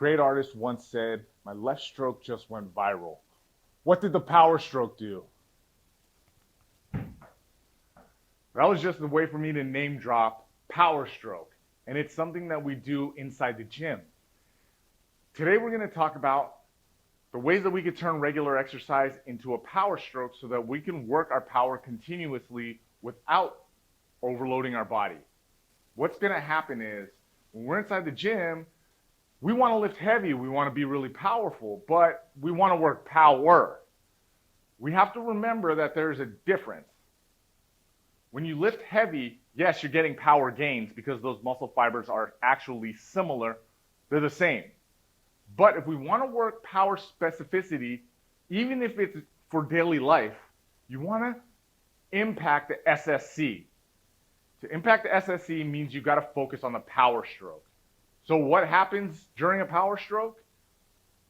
great artist once said, "My left stroke just went viral." What did the power stroke do? That was just a way for me to name drop power stroke. And it's something that we do inside the gym. Today we're going to talk about the ways that we could turn regular exercise into a power stroke so that we can work our power continuously without overloading our body. What's going to happen is when we're inside the gym, we want to lift heavy, we want to be really powerful, but we want to work power. We have to remember that there's a difference. When you lift heavy, yes, you're getting power gains because those muscle fibers are actually similar. They're the same. But if we want to work power specificity, even if it's for daily life, you want to impact the SSC. To impact the SSC means you've got to focus on the power stroke. So what happens during a power stroke?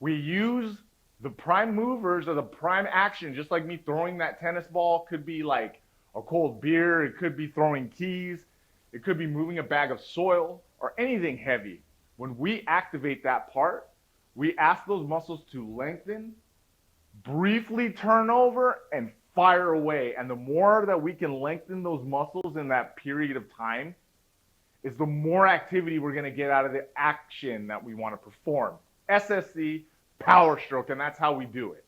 We use the prime movers or the prime action, just like me throwing that tennis ball could be like a cold beer, it could be throwing keys, it could be moving a bag of soil or anything heavy. When we activate that part, we ask those muscles to lengthen, briefly turn over, and fire away. And the more that we can lengthen those muscles in that period of time, is the more activity we're going to get out of the action that we want to perform. SSC, power stroke, and that's how we do it.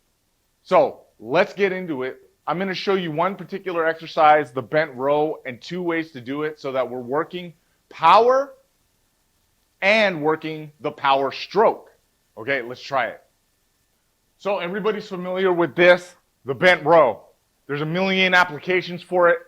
So let's get into it. I'm going to show you one particular exercise, the bent row, and two ways to do it so that we're working power and working the power stroke. Okay, let's try it. So everybody's familiar with this, the bent row. There's a million applications for it.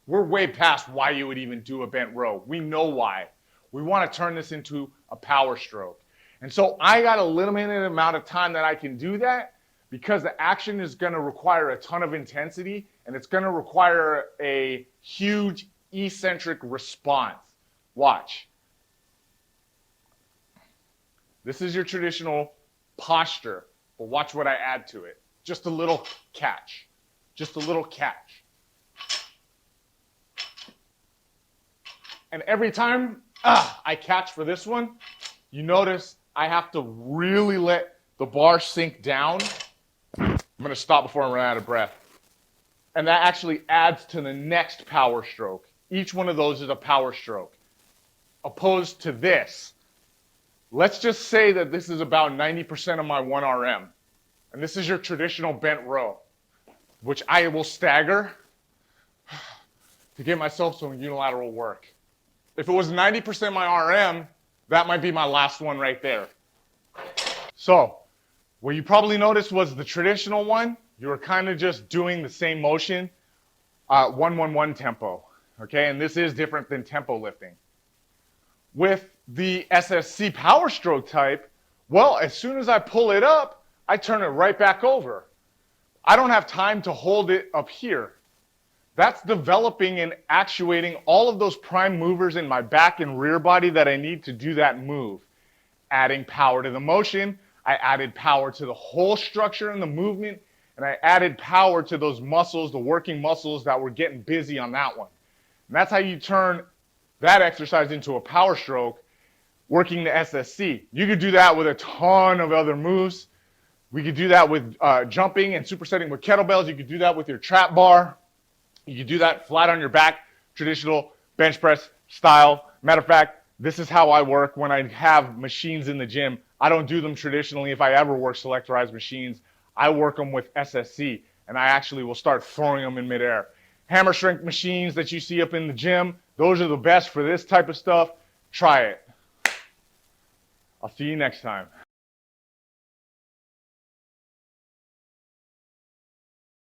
We're way past why you would even do a bent row. We know why. We want to turn this into a power stroke. And so I got a limited amount of time that I can do that because the action is going to require a ton of intensity and it's going to require a huge eccentric response. Watch. This is your traditional posture, but watch what I add to it. Just a little catch. Just a little catch. And every time I catch for this one, you notice I have to really let the bar sink down. I'm going to stop before I run out of breath. And that actually adds to the next power stroke. Each one of those is a power stroke. Opposed to this. Let's just say that this is about 90% of my 1RM. And this is your traditional bent row, which I will stagger to get myself some unilateral work. If it was 90% my RM, that might be my last one right there. So, what you probably noticed was the traditional one, you were kind of just doing the same motion, 1-1-1 tempo, okay? And this is different than tempo lifting. With the SSC power stroke type, well, as soon as I pull it up, I turn it right back over. I don't have time to hold it up here. That's developing and actuating all of those prime movers in my back and rear body that I need to do that move. Adding power to the motion, I added power to the whole structure and the movement, and I added power to those muscles, the working muscles that were getting busy on that one. And that's how you turn that exercise into a power stroke, working the SSC. You could do that with a ton of other moves. We could do that with jumping and supersetting with kettlebells. You could do that with your trap bar. You can do that flat on your back, traditional bench press style. Matter of fact, this is how I work when I have machines in the gym. I don't do them traditionally. If I ever work selectorized machines, I work them with SSC, and I actually will start throwing them in midair. Hammer strength machines that you see up in the gym, those are the best for this type of stuff. Try it. I'll see you next time.